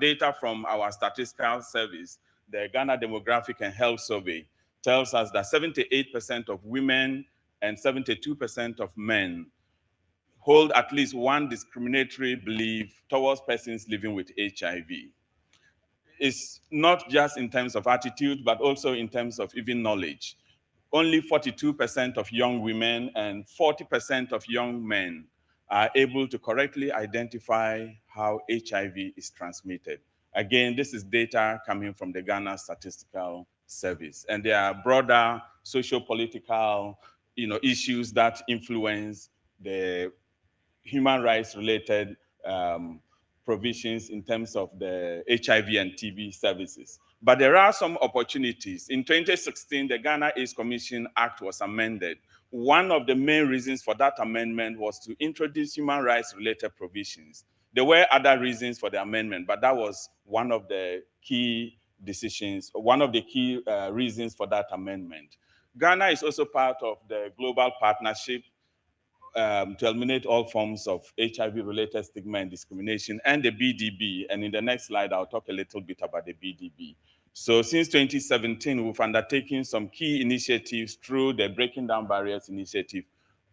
data from our statistical service, the Ghana Demographic and Health Survey, tells us that 78% of women and 72% of men hold at least one discriminatory belief towards persons living with HIV. It's not just in terms of attitude, but also in terms of even knowledge. Only 42% of young women and 40% of young men are able to correctly identify how HIV is transmitted. Again, this is data coming from the Ghana Statistical Service. And there are broader socio-political issues that influence the human rights related provisions in terms of the HIV and TB services. But there are some opportunities. In 2016, the Ghana AIDS Commission Act was amended. One of the main reasons for that amendment was to introduce human rights related provisions. There were other reasons for the amendment, but that was one of the key decisions, one of the key reasons for that amendment. Ghana is also part of the Global Partnership to eliminate all forms of HIV-related stigma and discrimination, and the BDB. And in the next slide, I'll talk a little bit about the BDB. So since 2017, we've undertaken some key initiatives through the Breaking Down Barriers initiative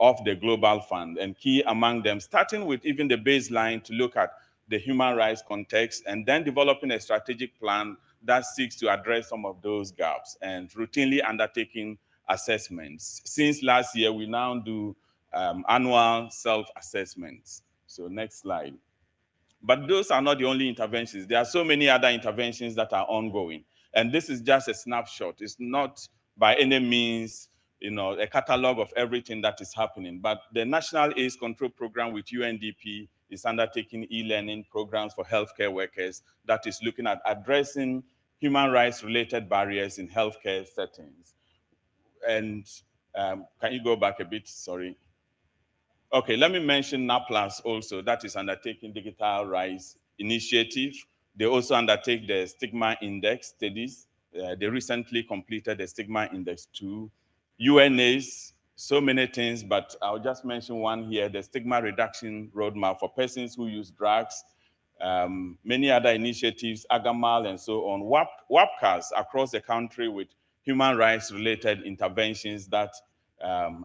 of the Global Fund, and key among them, starting with even the baseline to look at the human rights context, and then developing a strategic plan that seeks to address some of those gaps, and routinely undertaking assessments. Since last year, we now do annual self-assessments. So next slide. But those are not the only interventions. There are so many other interventions that are ongoing. And this is just a snapshot. It's not by any means, a catalog of everything that is happening. But the National AIDS Control Program with UNDP is undertaking e-learning programs for healthcare workers that is looking at addressing human rights related barriers in healthcare settings. And can you go back a bit? Sorry. Okay, let me mention NAPLAS also, that is undertaking Digital Rights Initiative. They also undertake the Stigma Index studies. They recently completed the Stigma Index 2. UNAIDS, so many things, but I'll just mention one here, the Stigma Reduction Roadmap for persons who use drugs, many other initiatives, AGAMAL and so on, WAPCAS across the country with human rights related interventions that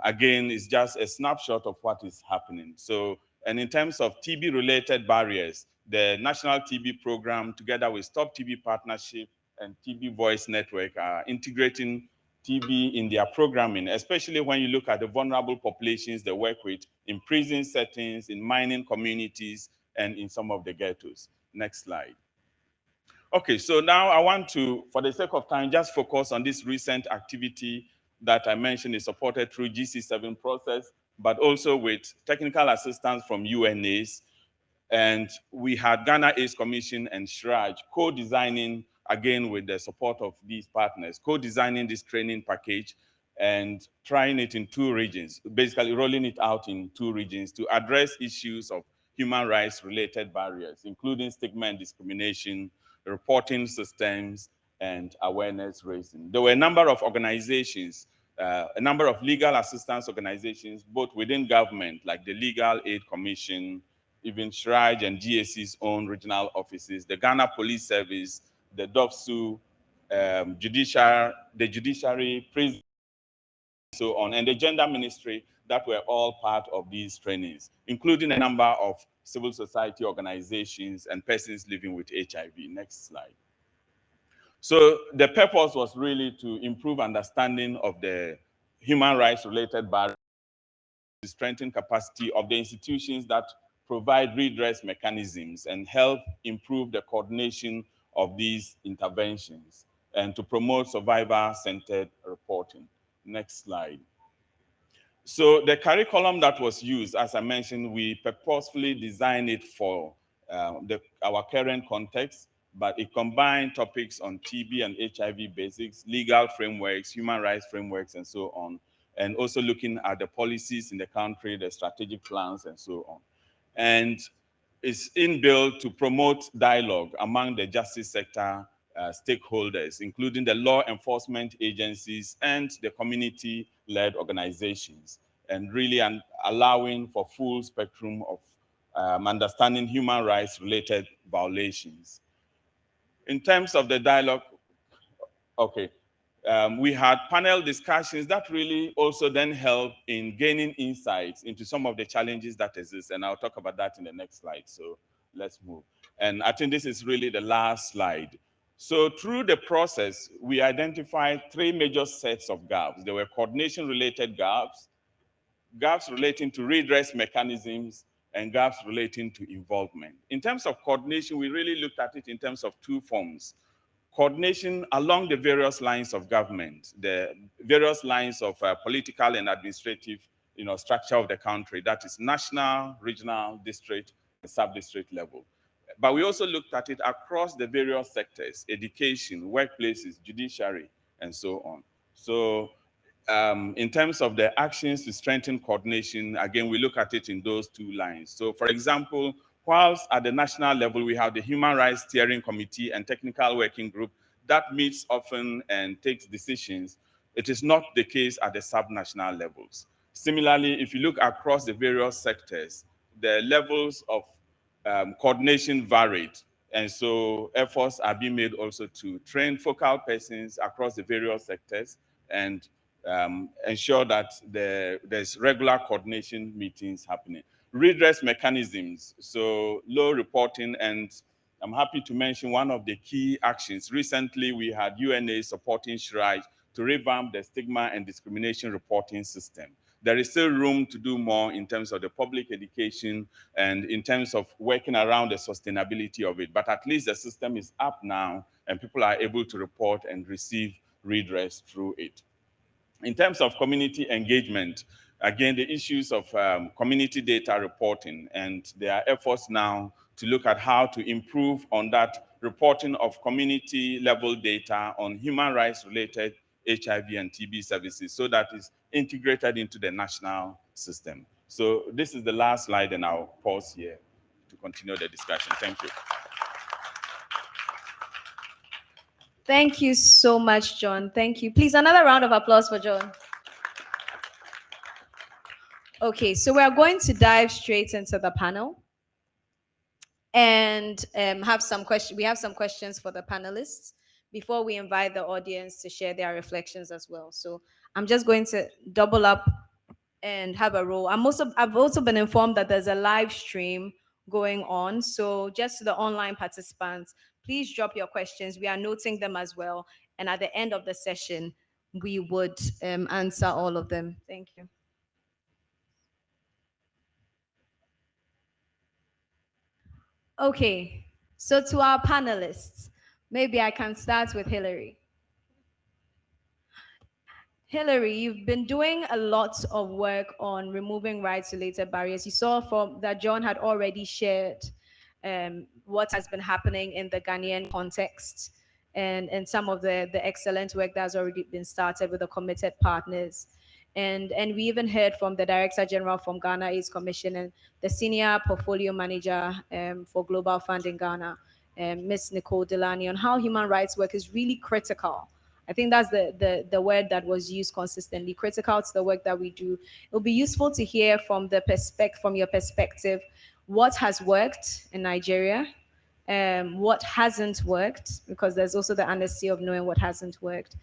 again, it's just a snapshot of what is happening. So, and in terms of TB-related barriers, the National TB Program, together with Stop TB Partnership and TB Voice Network, are integrating TB in their programming, especially when you look at the vulnerable populations they work with in prison settings, in mining communities, and in some of the ghettos. Next slide. Okay, so now I want to, for the sake of time, just focus on this recent activity that I mentioned is supported through GC7 process, but also with technical assistance from UNAIDS. And we had Ghana AIDS Commission and SHRAJ co-designing, again with the support of these partners, co-designing this training package and trying it in 2 regions, basically rolling it out in 2 regions to address issues of human rights related barriers, including stigma and discrimination, reporting systems, and awareness raising. There were a number of organizations, a number of legal assistance organizations, both within government, like the Legal Aid Commission, even SHRAJ and GAC's own regional offices, the Ghana Police Service, the DOFSU, the Judiciary, Prison, and so on, and the Gender Ministry, that were all part of these trainings, including a number of civil society organizations and persons living with HIV. Next slide. So the purpose was really to improve understanding of the human rights related barriers, to strengthen capacity of the institutions that provide redress mechanisms and help improve the coordination of these interventions, and to promote survivor-centered reporting. Next slide. So the curriculum that was used, as I mentioned, we purposefully designed it for our current context, but it combined topics on TB and HIV basics, legal frameworks, human rights frameworks, and so on, and also looking at the policies in the country, the strategic plans, and so on. And it's inbuilt to promote dialogue among the justice sector stakeholders, including the law enforcement agencies and the community-led organizations, and really allowing for full spectrum of understanding human rights-related violations. In terms of the dialogue, okay, we had panel discussions that really also then help in gaining insights into some of the challenges that exist. And I'll talk about that in the next slide. So let's move. And I think this is really the last slide. So through the process, we identified three major sets of gaps. There were coordination-related gaps, gaps relating to redress mechanisms, and gaps relating to involvement. In terms of coordination, we really looked at it in terms of two forms. Coordination along the various lines of government, the various lines of political and administrative structure of the country, that is national, regional, district, and sub-district level. But we also looked at it across the various sectors: education, workplaces, judiciary, and so on. So in terms of the actions to strengthen coordination, again, we look at it in those two lines. So for example, whilst at the national level, we have the Human Rights Steering Committee and Technical Working Group that meets often and takes decisions, it is not the case at the subnational levels. Similarly, if you look across the various sectors, the levels of coordination varied. And so efforts are being made also to train focal persons across the various sectors and ensure that there's regular coordination meetings happening. Redress mechanisms, so low reporting, and I'm happy to mention one of the key actions. Recently, we had UNA supporting SHRI to revamp the stigma and discrimination reporting system. There is still room to do more in terms of the public education and in terms of working around the sustainability of it. But at least the system is up now and people are able to report and receive redress through it. In terms of community engagement, again, the issues of community data reporting, and there are efforts now to look at how to improve on that reporting of community level data on human rights related HIV and TB services so that it's integrated into the national system. So this is the last slide, and I'll pause here to continue the discussion. Thank you. Thank you so much, John. Thank you. Please, another round of applause for John. Okay, so we're going to dive straight into the panel and have some questions. We have some questions for the panelists before we invite the audience to share their reflections as well. So I'm just going to double up and have a roll. I've also been informed that there's a live stream going on. So just to the online participants, please drop your questions. We are noting them as well. And at the end of the session, we would answer all of them. Thank you. Okay, so to our panelists, maybe I can start with Hillary. Hillary, you've been doing a lot of work on removing rights-related barriers. You saw from that John had already shared what has been happening in the Ghanaian context and some of the excellent work that has already been started with the committed partners. And we even heard from the Director General from Ghana AIDS Commission and the Senior Portfolio Manager for Global Fund in Ghana, Ms. Nicole Delany, on how human rights work is really critical. I think that's the word that was used consistently, critical to the work that we do. It'll be useful to hear from your perspective, what has worked in Nigeria, what hasn't worked, because there's also the honesty of knowing what hasn't worked,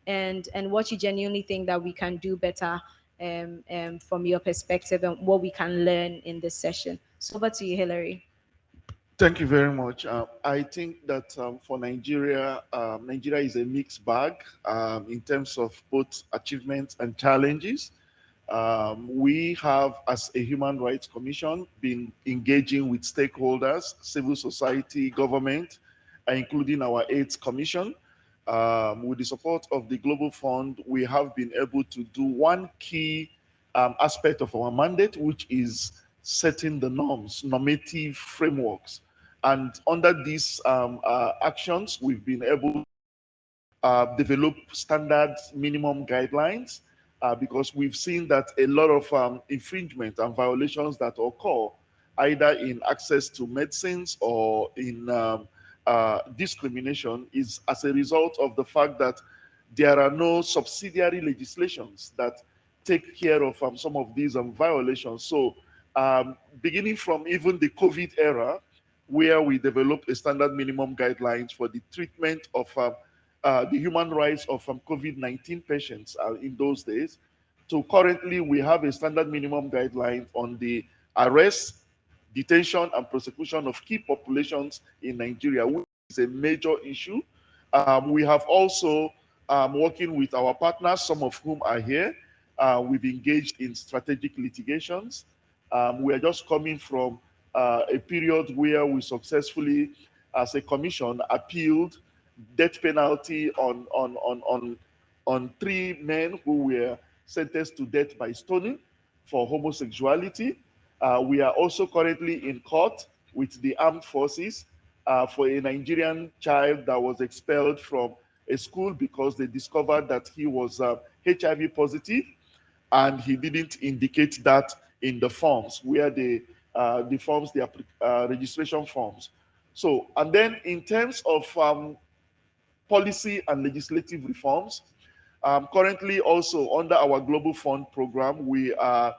and what you genuinely think that we can do better from your perspective and what we can learn in this session. So over to you, Hillary. Thank you very much. I think that for Nigeria, Nigeria is a mixed bag in terms of both achievements and challenges. We have, as a Human Rights Commission, been engaging with stakeholders, civil society, government, including our AIDS Commission. With the support of the Global Fund, we have been able to do one key aspect of our mandate, which is setting the norms, normative frameworks. And under these actions, we've been able to develop standard minimum guidelines because we've seen that a lot of infringement and violations that occur either in access to medicines or in discrimination is as a result of the fact that there are no subsidiary legislations that take care of some of these violations. So beginning from even the COVID era, where we developed a standard minimum guidelines for the treatment of the human rights of COVID-19 patients in those days. So currently, we have a standard minimum guideline on the arrest, detention, and prosecution of key populations in Nigeria, which is a major issue. We have also, working with our partners, some of whom are here, we've engaged in strategic litigations. We are just coming from a period where we successfully, as a commission, appealed death penalty on 3 men who were sentenced to death by stoning for homosexuality. We are also currently in court with the armed forces for a Nigerian child that was expelled from a school because they discovered that he was HIV positive, and he didn't indicate that in the forms where the forms, the registration forms. So, and then in terms of policy and legislative reforms, currently also under our Global Fund program, we are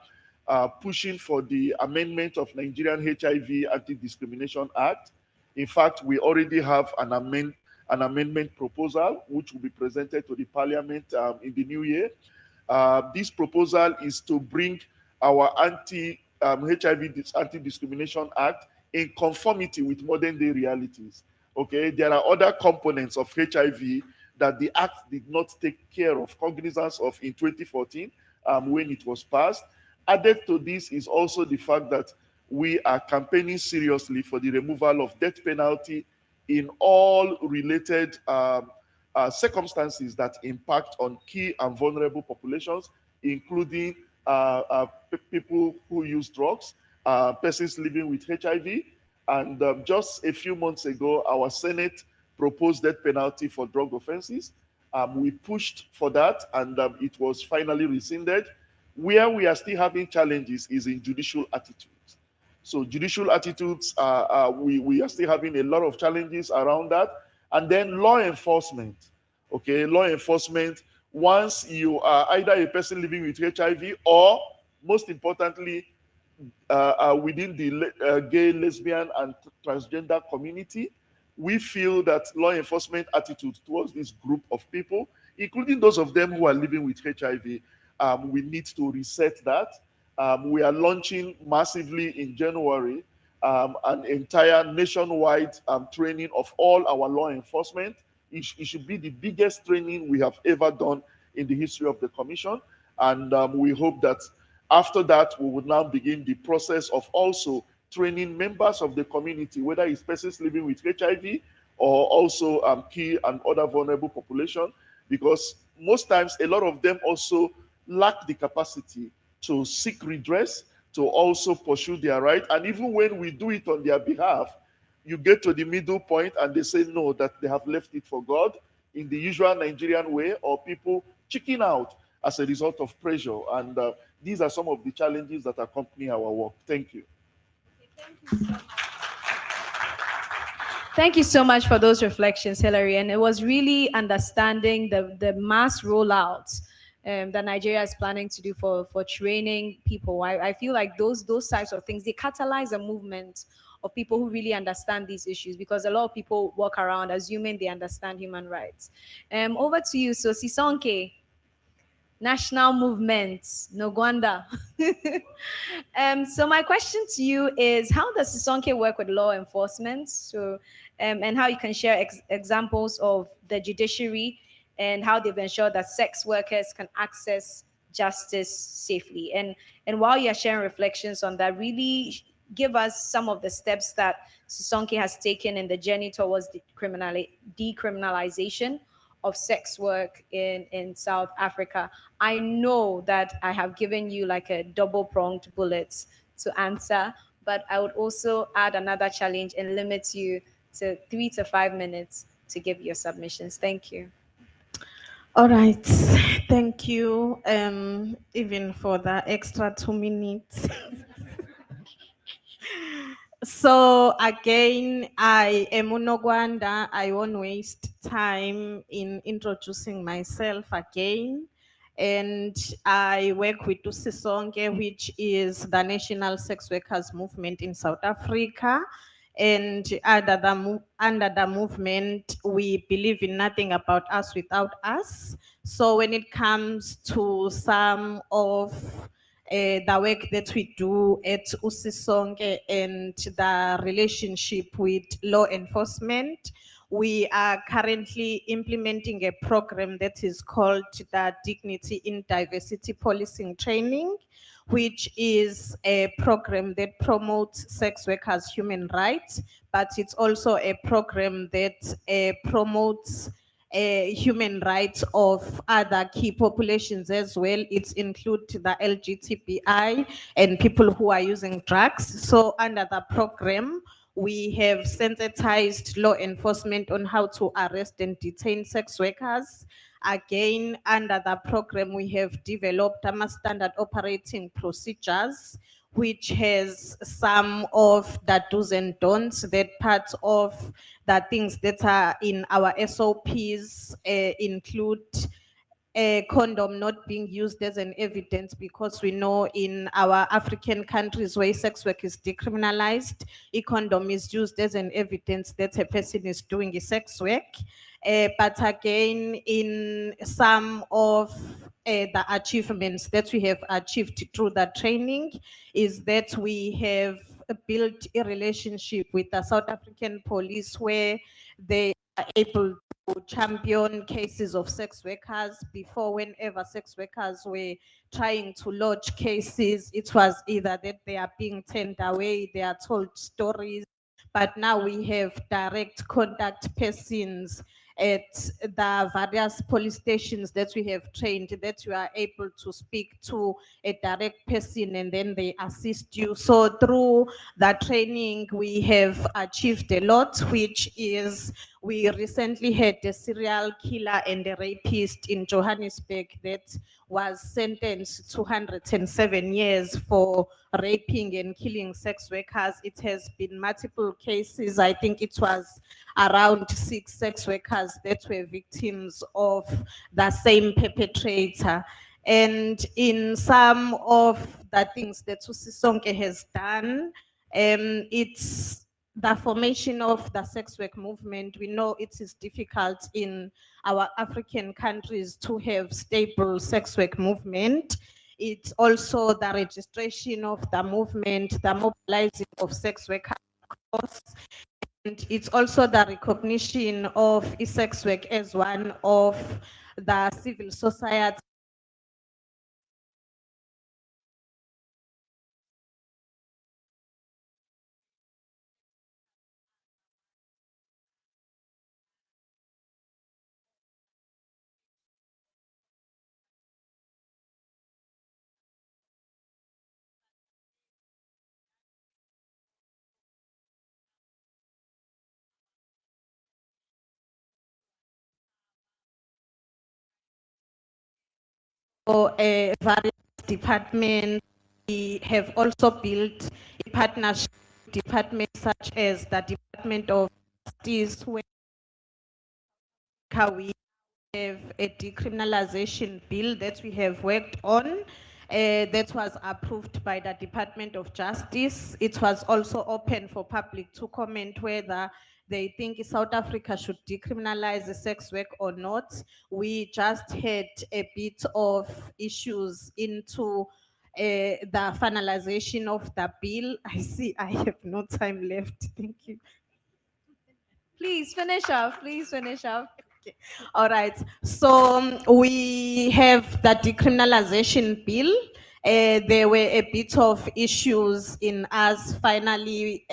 pushing for the amendment of Nigerian HIV Anti-Discrimination Act. In fact, we already have an amendment proposal which will be presented to the Parliament in the new year. This proposal is to bring our HIV Anti-Discrimination Act in conformity with modern day realities. Okay, there are other components of HIV that the act did not take care of, cognizance of in 2014 when it was passed. Added to this is also the fact that we are campaigning seriously for the removal of death penalty in all related circumstances that impact on key and vulnerable populations, including people who use drugs, persons living with HIV. And just a few months ago, our Senate proposed death penalty for drug offenses. We pushed for that, and it was finally rescinded. Where we are still having challenges is in judicial attitudes. So judicial attitudes, we are still having a lot of challenges around that. And then law enforcement. Okay, law enforcement, once you are either a person living with HIV or, most importantly, within the gay, lesbian, and transgender community, we feel that law enforcement attitude towards this group of people, including those of them who are living with HIV, we need to reset that. We are launching massively in January an entire nationwide training of all our law enforcement. It should be the biggest training we have ever done in the history of the Commission. And we hope that after that, we will now begin the process of also training members of the community, whether it's persons living with HIV or also key and other vulnerable population, because most times a lot of them also lack the capacity to seek redress, to also pursue their right. And even when we do it on their behalf, you get to the middle point and they say no, that they have left it for God in the usual Nigerian way, or people chicken out as a result of pressure. And these are some of the challenges that accompany our work. Thank you. Thank you so much for those reflections, Hilary. And it was really understanding the mass rollouts that Nigeria is planning to do for training people. I feel like those types of things, they catalyze a movement of people who really understand these issues, because a lot of people walk around assuming they understand human rights. Over to you, so Sisonke. National movements, no Gwanda. So my question to you is, how does Sisonke work with law enforcement? So, and how you can share examples of the judiciary and how they've ensured that sex workers can access justice safely. And while you're sharing reflections on that, really give us some of the steps that Sisonke has taken in the journey towards decriminalization of sex work in South Africa. I know that I have given you like a double-pronged bullet to answer, but I would also add another challenge and limit you to 3 to 5 minutes to give your submissions. Thank you. All right, thank you, even for the extra 2 minutes. So again, I am Unogwanda. I won't waste time in introducing myself again. And I work with Sisonke, which is the National Sex Workers Movement in South Africa. And under the movement, we believe in nothing about us without us. So when it comes to some of the work that we do at Usisonke and the relationship with law enforcement, we are currently implementing a program that is called the Dignity in Diversity Policing Training, which is a program that promotes sex workers' human rights, but it's also a program that promotes human rights of other key populations as well. It includes the LGBTI and people who are using drugs. So under the program, we have sensitized law enforcement on how to arrest and detain sex workers. Again, under the program, we have developed standard operating procedures, which has some of the do's and don'ts, that part of the things that are in our SOPs include a condom not being used as an evidence, because we know in our African countries where sex work is decriminalized, a condom is used as an evidence that a person is doing a sex work. But again, in some of the achievements that we have achieved through the training is that we have built a relationship with the South African police where they are able to champion cases of sex workers. Before, whenever sex workers were trying to lodge cases, it was either that they are being turned away, they are told stories, but now we have direct contact persons at the various police stations that we have trained, that you are able to speak to a direct person and then they assist you. So through that training, we have achieved a lot, which is we recently had a serial killer and a rapist in Johannesburg that was sentenced to 107 years for raping and killing sex workers. It has been multiple cases. I think it was around 6 sex workers that were victims of the same perpetrator. And in some of the things that Usisonke has done, it's the formation of the sex work movement. We know it is difficult in our African countries to have stable sex work movement. It's also the registration of the movement, the mobilizing of sex workers, and it's also the recognition of sex work as one of the civil society for various departments. We have also built a partnership with departments such as the Department of Justice, where we have a decriminalization bill that we have worked on. That was approved by the Department of Justice. It was also open for public to comment whether they think South Africa should decriminalize the sex work or not. We just had a bit of issues into the finalization of the bill. I see I have no time left. Thank you. Please finish up. Please finish up. All right. So we have the decriminalization bill. There were a bit of issues in us finally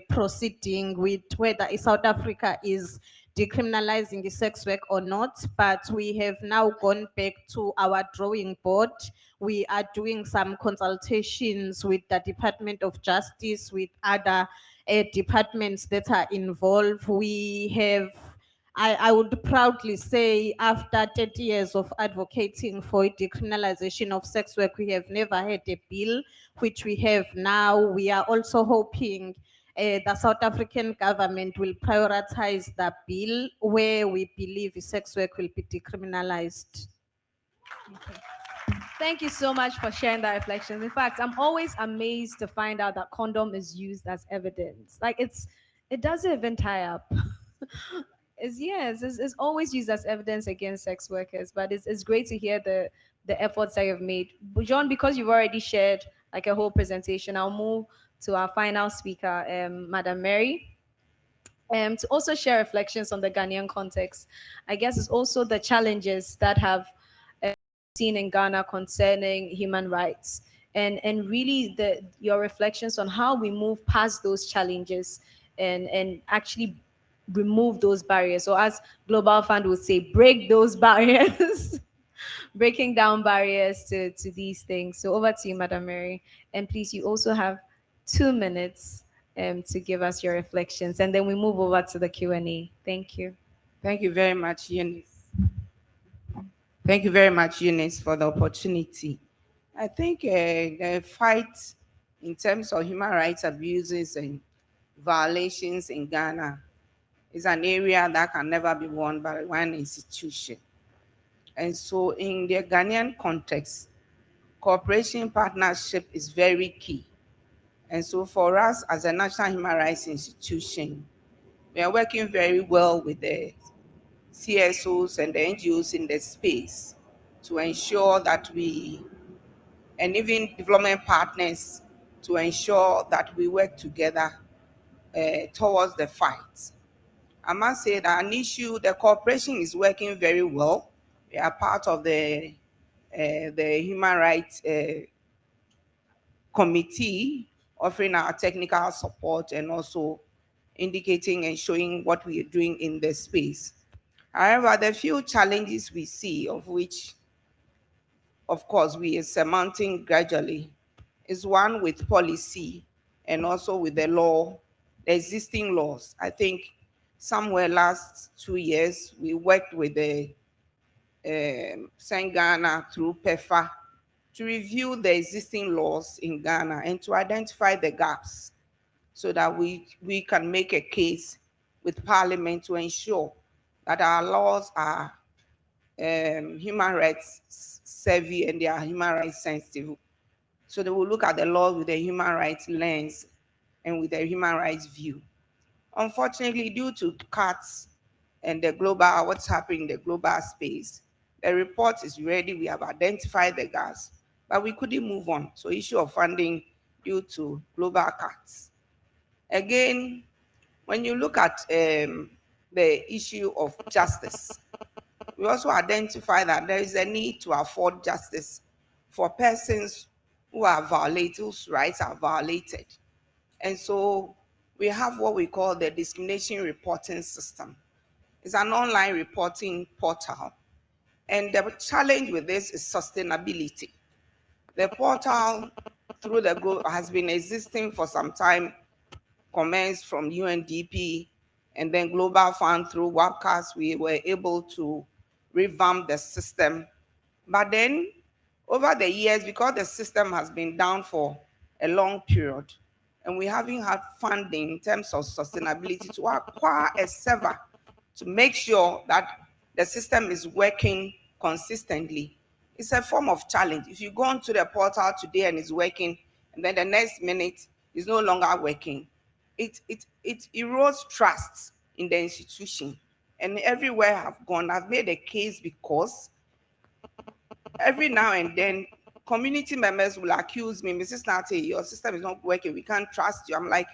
proceeding with whether South Africa is decriminalizing the sex work or not, but we have now gone back to our drawing board. We are doing some consultations with the Department of Justice, with other departments that are involved. We have I would proudly say, after 30 years of advocating for decriminalization of sex work, we have never had a bill, which we have now. We are also hoping the South African government will prioritize the bill where we believe sex work will be decriminalized. Thank you so much for sharing that reflection. In fact, I'm always amazed to find out that condom is used as evidence. Like, it's it doesn't even tie up. It's always used as evidence against sex workers, but it's great to hear the efforts that you've made. But John, because you've already shared like a whole presentation, I'll move to our final speaker, Madam Mary, to also share reflections on the Ghanaian context. I guess it's also the challenges that have seen in Ghana concerning human rights, and really the your reflections on how we move past those challenges and actually remove those barriers. So as Global Fund would say, break those barriers, breaking down barriers to these things. So over to you, Madam Mary. And please, you also have 2 minutes to give us your reflections, and then we move over to the Q&A. Thank you. Thank you very much, Eunice. Thank you very much, Eunice, for the opportunity. I think the fight in terms of human rights abuses and violations in Ghana is an area that can never be won by one institution. And so in the Ghanaian context, cooperation partnership is very key. And so for us as a national human rights institution, we are working very well with the CSOs and the NGOs in the space to ensure that and even development partners, to ensure that we work together towards the fight. I must say that an issue, the cooperation is working very well. We are part of the Human Rights Committee, offering our technical support and also indicating and showing what we are doing in the space. However, the few challenges we see, of which, of course, we are surmounting gradually, is one with policy and also with the law, the existing laws. I think somewhere last 2 years, we worked with the Ghana through PEFA to review the existing laws in Ghana and to identify the gaps so that we can make a case with Parliament to ensure that our laws are human rights savvy and they are human rights sensitive. So they will look at the law with a human rights lens and with a human rights view. Unfortunately, due to cuts and the global, what's happening in the global space, the report is ready. We have identified the gaps, but we couldn't move on. So issue of funding due to global cuts. Again, when you look at the issue of justice, we also identify that there is a need to afford justice for persons who are violated, whose rights are violated. And so we have what we call the discrimination reporting system. It's an online reporting portal. And the challenge with this is sustainability. The portal through the group has been existing for some time, comments from UNDP and then Global Fund through webcasts, we were able to revamp the system. But then over the years, because the system has been down for a long period, and we haven't had funding in terms of sustainability to acquire a server to make sure that the system is working consistently, it's a form of challenge. If you go onto the portal today and it's working, and then the next minute it's no longer working, it erodes trust in the institution. And everywhere I've gone, I've made a case because every now and then community members will accuse me, Mrs. Nate, your system is not working, we can't trust you. I'm like,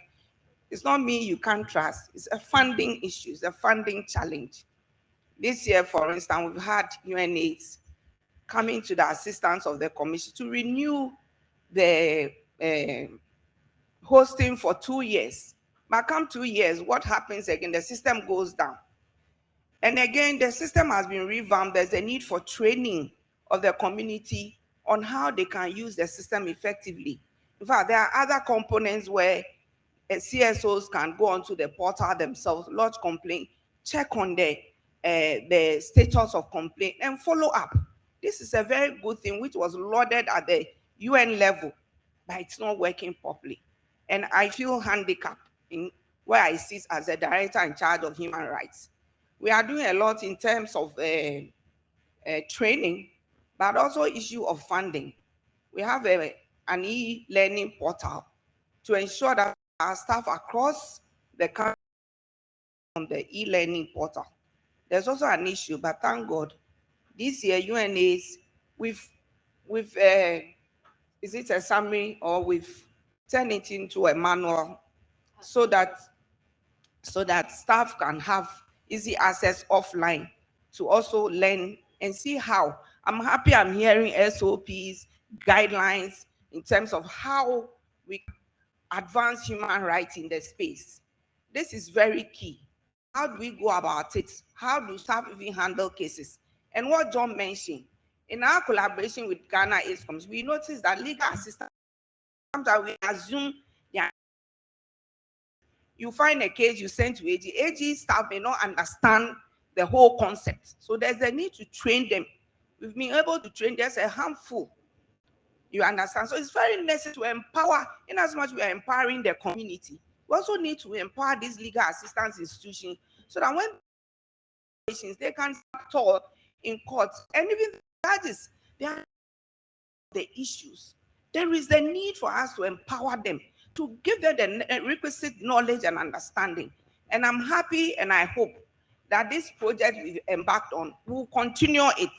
it's not me you can't trust, it's a funding issue, it's a funding challenge. This year, for instance, we've had UNAIDS coming to the assistance of the commission to renew the hosting for 2 years. But come 2 years, what happens again? The system goes down. And again, the system has been revamped. There's a need for training of the community on how they can use the system effectively. In fact, there are other components where CSOs can go onto the portal themselves, lodge complaint, check on the status of complaint, and follow up. This is a very good thing, which was lauded at the UN level, but it's not working properly. And I feel handicapped in where I sit as a director in charge of human rights. We are doing a lot in terms of training, but also issue of funding. We have an e-learning portal to ensure that our staff across the country on the e-learning portal. There's also an issue, but thank God, this year UNA's we've is it a summary or we've turned it into a manual so that staff can have easy access offline to also learn and see how. I'm happy I'm hearing SOPs, guidelines in terms of how we advance human rights in the space. This is very key. How do we go about it? How do staff even handle cases? And what John mentioned, in our collaboration with Ghana AISCOMS, we noticed that legal assistance, sometimes we assume they are, you find a case you send to AG. AG staff may not understand the whole concept. So there's a need to train them. We've been able to train just a handful. You understand? So it's very necessary to empower, in as much we are empowering the community. We also need to empower these legal assistance institutions so that when they can start tall in court and even judges, they are the issues. There is the need for us to empower them, to give them the requisite knowledge and understanding. And I'm happy and I hope that this project we've embarked on will continue it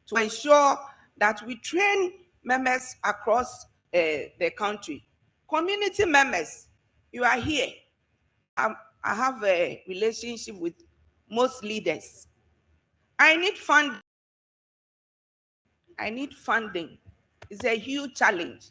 to ensure that we train members across the country. Community members, you are here. I have a relationship with most leaders. I need funding. It's a huge challenge.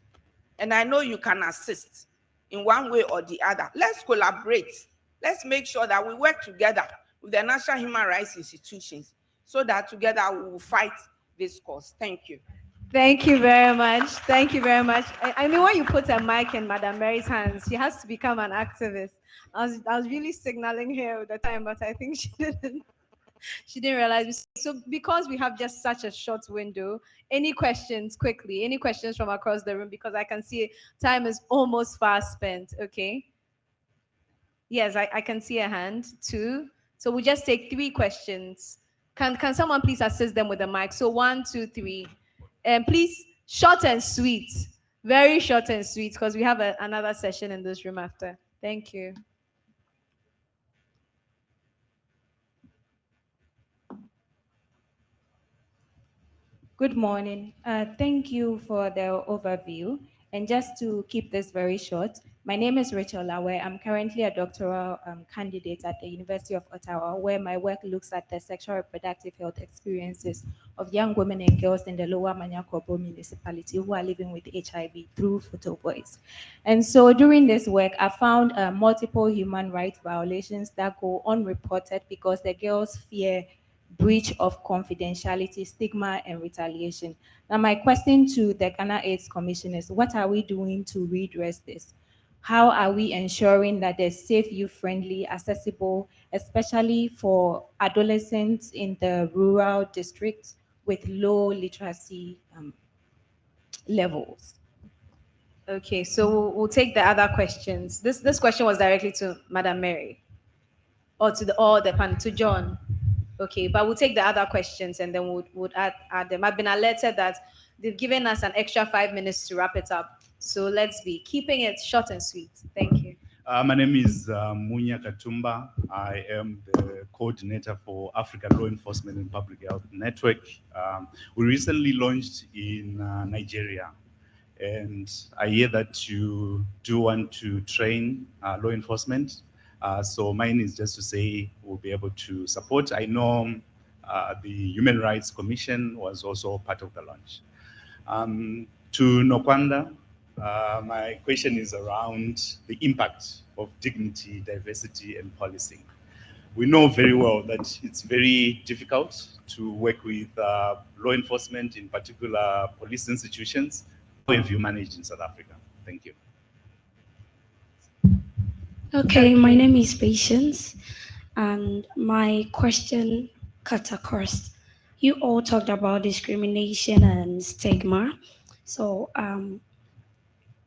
And I know you can assist in one way or the other. Let's collaborate. Let's make sure that we work together with the national human rights institutions so that together we will fight this cause. Thank you. Thank you very much. Thank you very much. I mean, when you put a mic in Madam Mary's hands, she has to become an activist. I was really signaling her at the time, but I think she didn't. She didn't realize. So because we have just such a short window, any questions quickly? Any questions from across the room? Because I can see time is almost fast spent. Okay. Yes, I can see a hand. Two. So we just take 3 questions. Can someone please assist them with the mic? So 1, 2, 3. And please, short and sweet. Very short and sweet, because we have another session in this room after. Thank you. Good morning. Thank you for the overview. And just to keep this very short, my name is Rachel Lawe. I'm currently a doctoral candidate at the University of Ottawa, where my work looks at the sexual reproductive health experiences of young women and girls in the Lower Manyakobo municipality who are living with HIV through photo voice. And so during this work, I found multiple human rights violations that go unreported because the girls fear breach of confidentiality, stigma, and retaliation. Now, my question to the Ghana AIDS Commission is, what are we doing to redress this? How are we ensuring that they're safe, youth-friendly, accessible, especially for adolescents in the rural districts with low literacy levels? Okay, so we'll take the other questions. This question was directly to Madam Mary, or the panel, to John. Okay, but we'll take the other questions and then we'll add them. I've been alerted that they've given us an extra 5 minutes to wrap it up. So let's be keeping it short and sweet. Thank you. My name is Munya Katumba. I am the coordinator for African Law Enforcement and Public Health Network. We recently launched in Nigeria. And I hear that you do want to train law enforcement. So mine is just to say we'll be able to support. I know the Human Rights Commission was also part of the launch. To Nokwanda, my question is around the impact of dignity, diversity, and policing. We know very well that it's very difficult to work with law enforcement, in particular police institutions. How have you managed in South Africa? Thank you. Okay, my name is Patience, and my question cut across. You all talked about discrimination and stigma. So,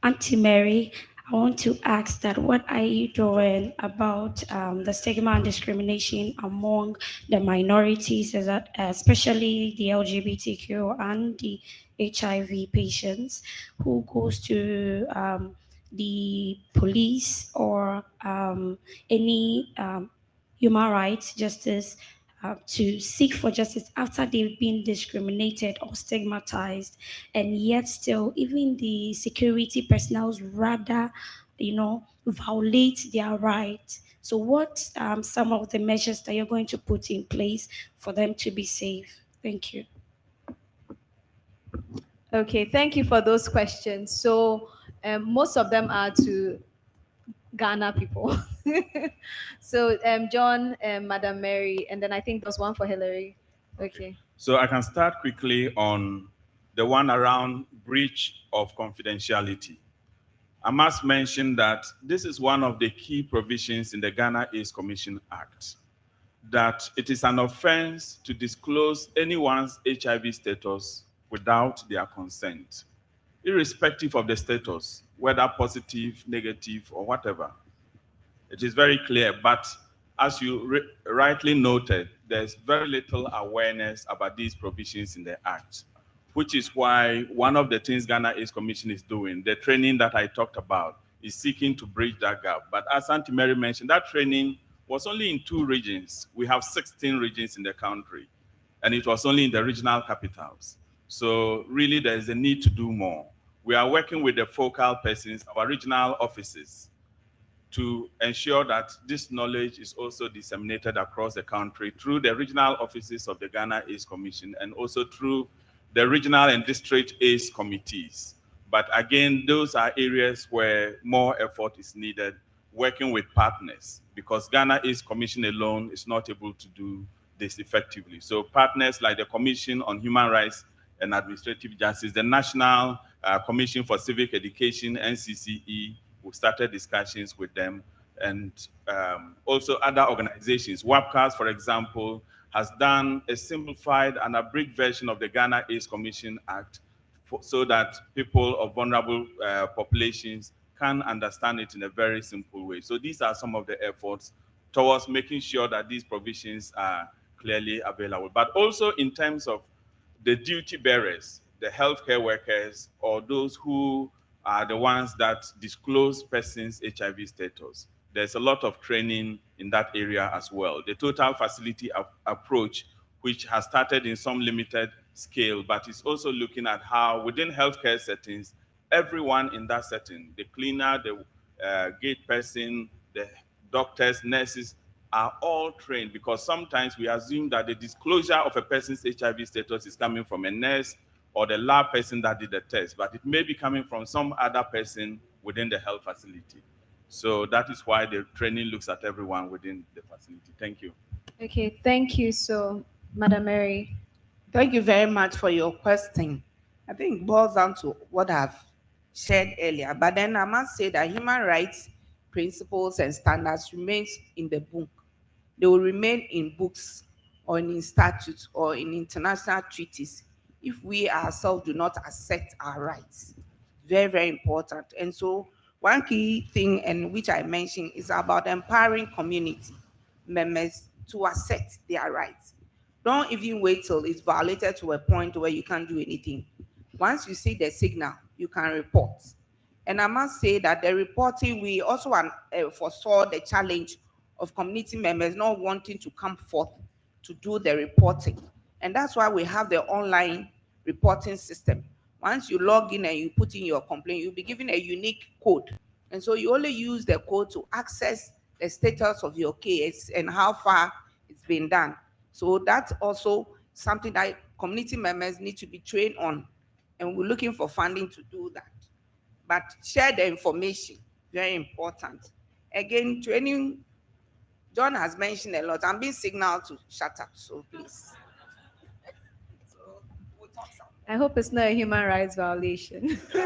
Auntie Mary, I want to ask that what are you doing about the stigma and discrimination among the minorities, especially the LGBTQ and the HIV patients who goes to the police or any human rights, justice, to seek for justice after they've been discriminated or stigmatized, and yet still, even the security personnel rather, violate their rights. So, what some of the measures that you're going to put in place for them to be safe? Thank you. Okay, thank you for those questions. So most of them are to Ghana people. So John, Madam Mary, and then I think there's one for Hillary. Okay. So I can start quickly on the one around breach of confidentiality. I must mention that this is one of the key provisions in the Ghana AIDS Commission Act, that it is an offense to disclose anyone's HIV status without their consent, irrespective of the status, whether positive, negative, or whatever. It is very clear, but as you rightly noted, there's very little awareness about these provisions in the Act, which is why one of the things Ghana AIDS Commission is doing, the training that I talked about, is seeking to bridge that gap. But as Auntie Mary mentioned, that training was only in 2 regions. We have 16 regions in the country, and it was only in the regional capitals. So really, there is a need to do more. We are working with the focal persons, our regional offices, to ensure that this knowledge is also disseminated across the country through the regional offices of the Ghana AIDS Commission and also through the regional and district AIDS committees. But again, those are areas where more effort is needed, working with partners, because Ghana AIDS Commission alone is not able to do this effectively. So partners like the Commission on Human Rights and Administrative Justice, the National Commission for Civic Education, NCCE, we started discussions with them, and also other organizations. WAPCAS, for example, has done a simplified and abridged version of the Ghana AIDS Commission Act so that people of vulnerable populations can understand it in a very simple way. So these are some of the efforts towards making sure that these provisions are clearly available. But also in terms of the duty bearers, the healthcare workers, or those who are the ones that disclose persons' HIV status. There's a lot of training in that area as well. The total facility approach, which has started in some limited scale, but is also looking at how within healthcare settings, everyone in that setting, the cleaner, the gate person, the doctors, nurses, are all trained, because sometimes we assume that the disclosure of a person's HIV status is coming from a nurse or the lab person that did the test, but it may be coming from some other person within the health facility. So that is why the training looks at everyone within the facility. Thank you. Okay, thank you. So, Madam Mary. Thank you very much for your question. I think it boils down to what I've shared earlier, but then I must say that human rights principles and standards remains in the book. They will remain in books or in statutes or in international treaties if we ourselves do not accept our rights. Very, very important. And so one key thing, and which I mentioned, is about empowering community members to accept their rights. Don't even wait till it's violated to a point where you can't do anything. Once you see the signal, you can report. And I must say that the reporting, we also foresaw the challenge of community members not wanting to come forth to do the reporting. And that's why we have the online reporting system. Once you log in and you put in your complaint, you'll be given a unique code. And so you only use the code to access the status of your case and how far it's been done. So that's also something that community members need to be trained on. And we're looking for funding to do that. But share the information, very important. Again, training, John has mentioned a lot. I'm being signaled to shut up, so please. So we'll talk some. I hope it's not a human rights violation. It's my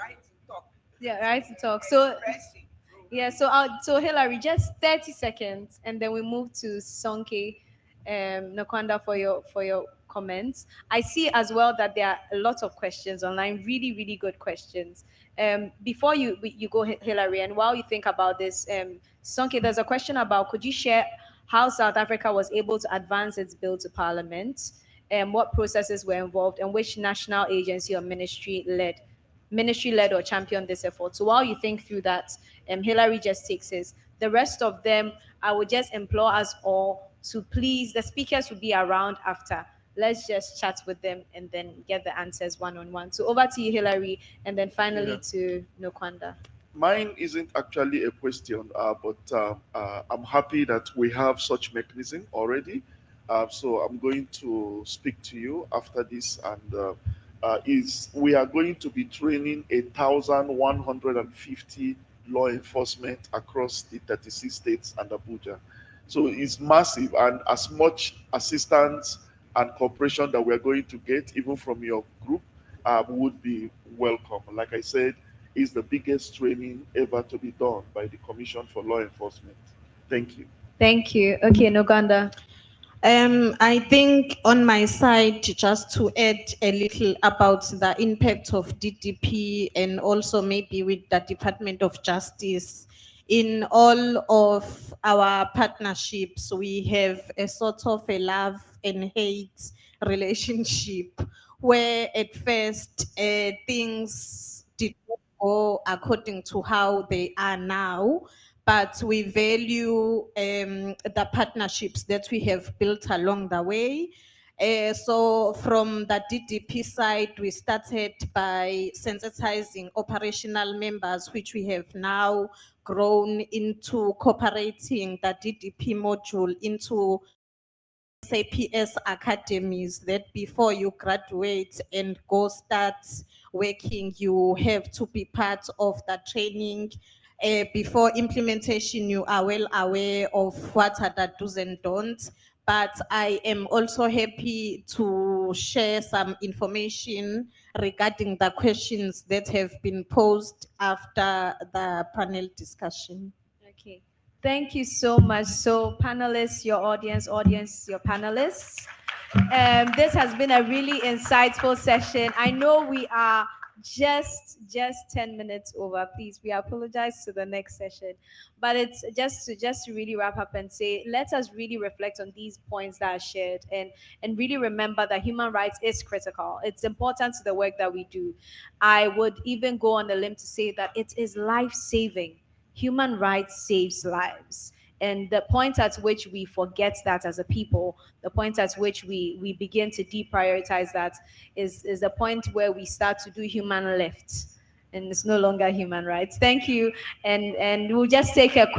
right to talk. Yeah, right to talk. So, yeah, so Hillary, just 30 seconds, and then we move to Sonke Nakwanda for your comments. I see as well that there are a lot of questions online, really, really good questions. Before you go, Hillary, and while you think about this, Sonke, there's a question about, could you share how South Africa was able to advance its bill to Parliament, and what processes were involved, and which national agency or ministry led or championed this effort? So while you think through that, Hillary just takes his The rest of them, I would just implore us all to please, the speakers will be around after. Let's just chat with them and then get the answers one on one. So over to you, Hilary, and then finally to Nokwanda. Mine isn't actually a question, but I'm happy that we have such mechanism already. So I'm going to speak to you after this, and is we are going to be training 1,150 law enforcement across the 36 states and Abuja. So it's massive, and as much assistance and cooperation that we're going to get, even from your group, would be welcome. Like I said, is the biggest training ever to be done by the Commission for Law Enforcement. Thank you. Thank you. Okay, Noganda. I think on my side, just to add a little about the impact of DDP and also maybe with the Department of Justice. In all of our partnerships, we have a sort of a love and hate relationship where at first things did not go according to how they are now, but we value the partnerships that we have built along the way. So from the DDP side, we started by sensitizing operational members, which we have now grown into cooperating the DDP module into SAPS academies, that before you graduate and go start working, you have to be part of the training. Before implementation, you are well aware of what are the do's and don'ts. But I am also happy to share some information regarding the questions that have been posed after the panel discussion. Okay. Thank you so much. So, panelists, your audience, your panelists. This has been a really insightful session. I know we are just 10 minutes over. Please, we apologize to the next session, but it's just to really wrap up and say, let us really reflect on these points that are shared, and really remember that human rights is critical. It's important to the work that we do. I would even go on the limb to say that it is life-saving. Human rights saves lives. And the point at which we forget that as a people, the point at which we begin to deprioritize that is the point where we start to do human left. And it's no longer human rights. Thank you. And we'll just take a quick